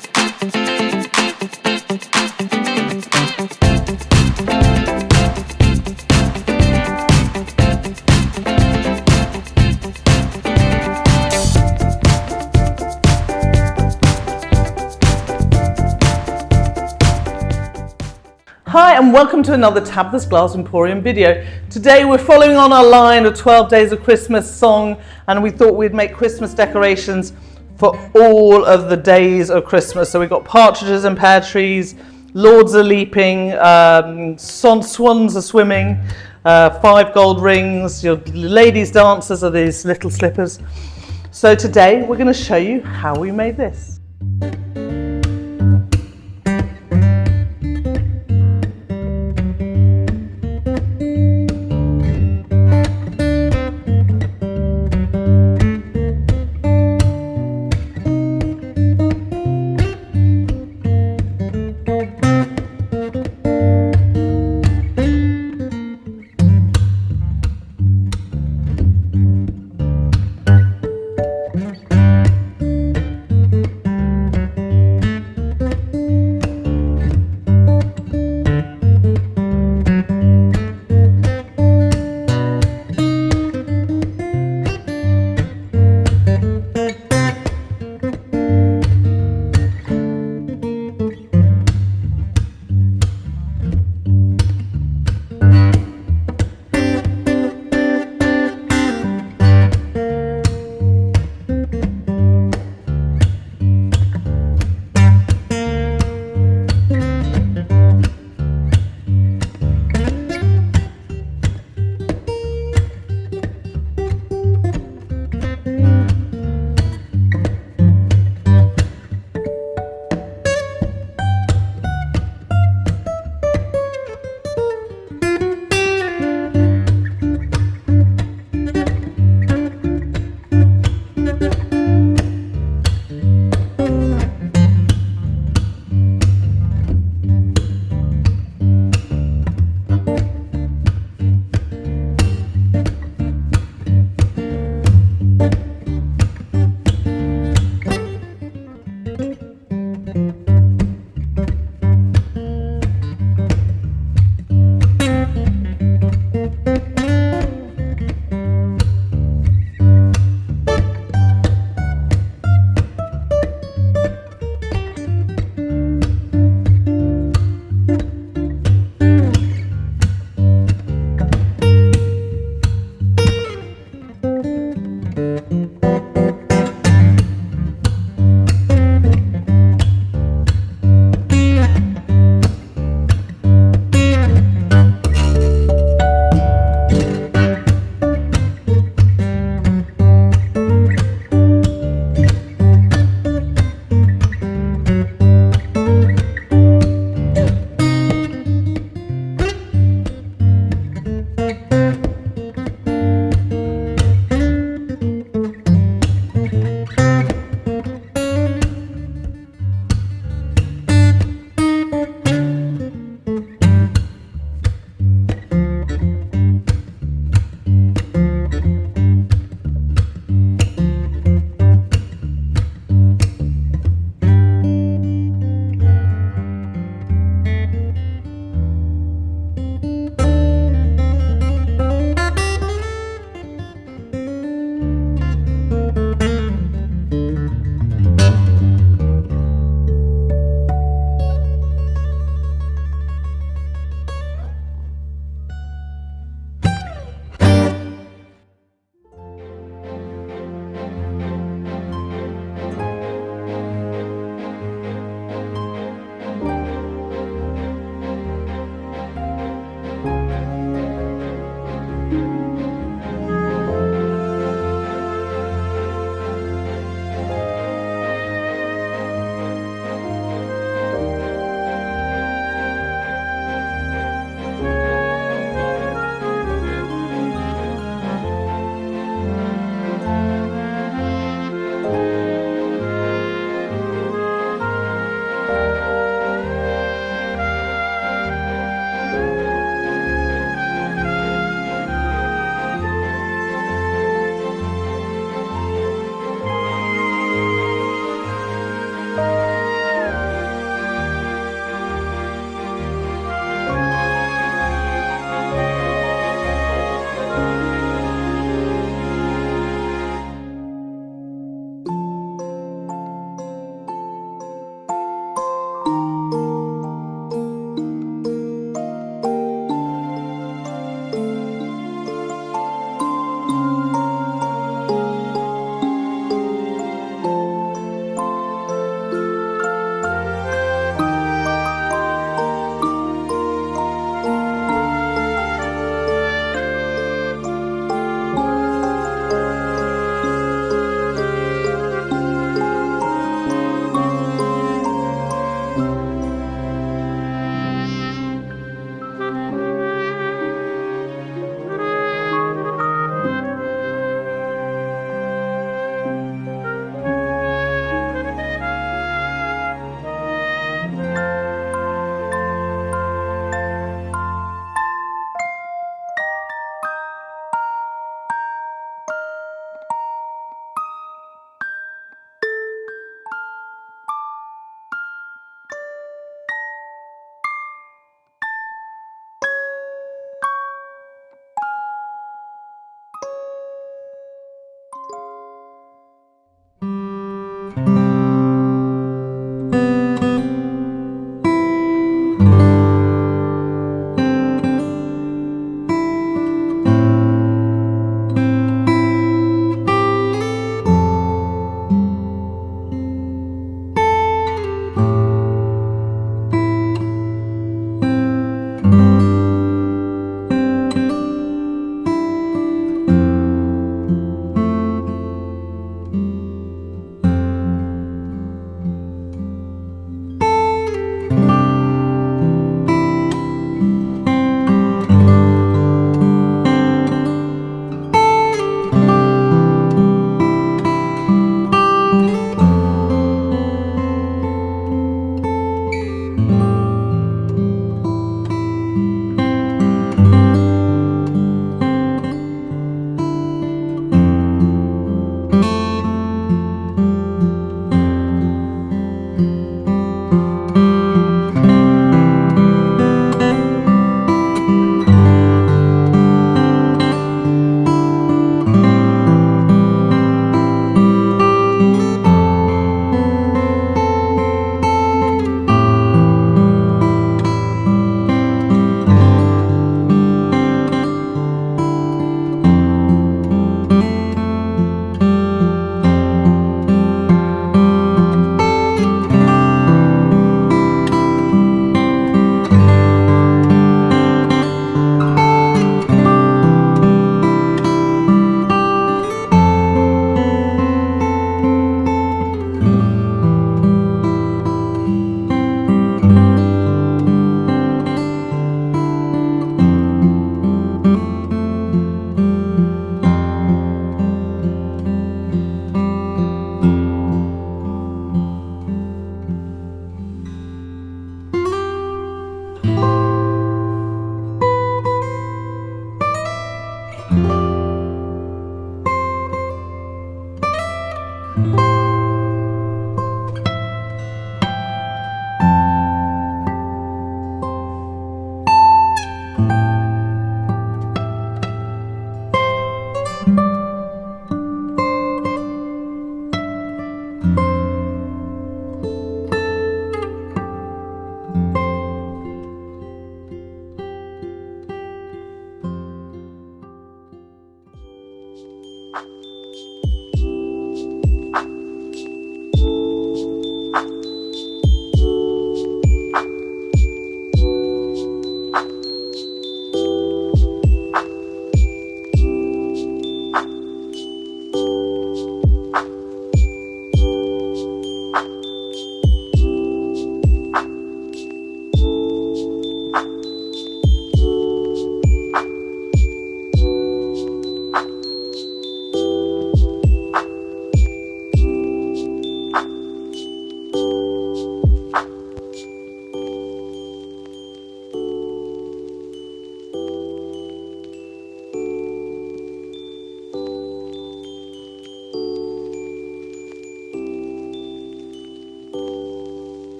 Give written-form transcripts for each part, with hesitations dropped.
Hi and welcome to another Tabitha's Glass Emporium video. Today we're following on our line of 12 Days of Christmas song, and we thought we'd make Christmas decorations for all of the days of Christmas. So we've got partridges and pear trees, lords are leaping, swans are swimming, 5 gold rings, your ladies dancers are these little slippers. So today we're going to show you how we made this.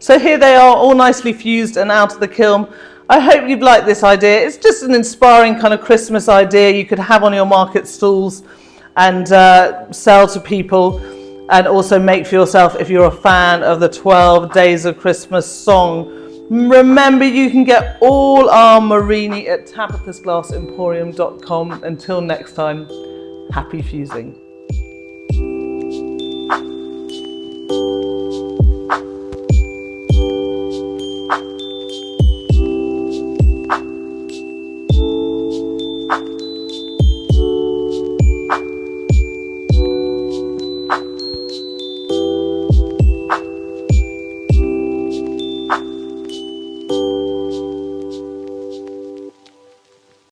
So here they are, all nicely fused and out of the kiln. I hope you've liked this idea. It's just an inspiring kind of Christmas idea you could have on your market stalls and sell to people, and also make for yourself if you're a fan of the 12 Days of Christmas song. Remember, you can get all our Murrine at tabithasglassemporium.com. Until next time, happy fusing.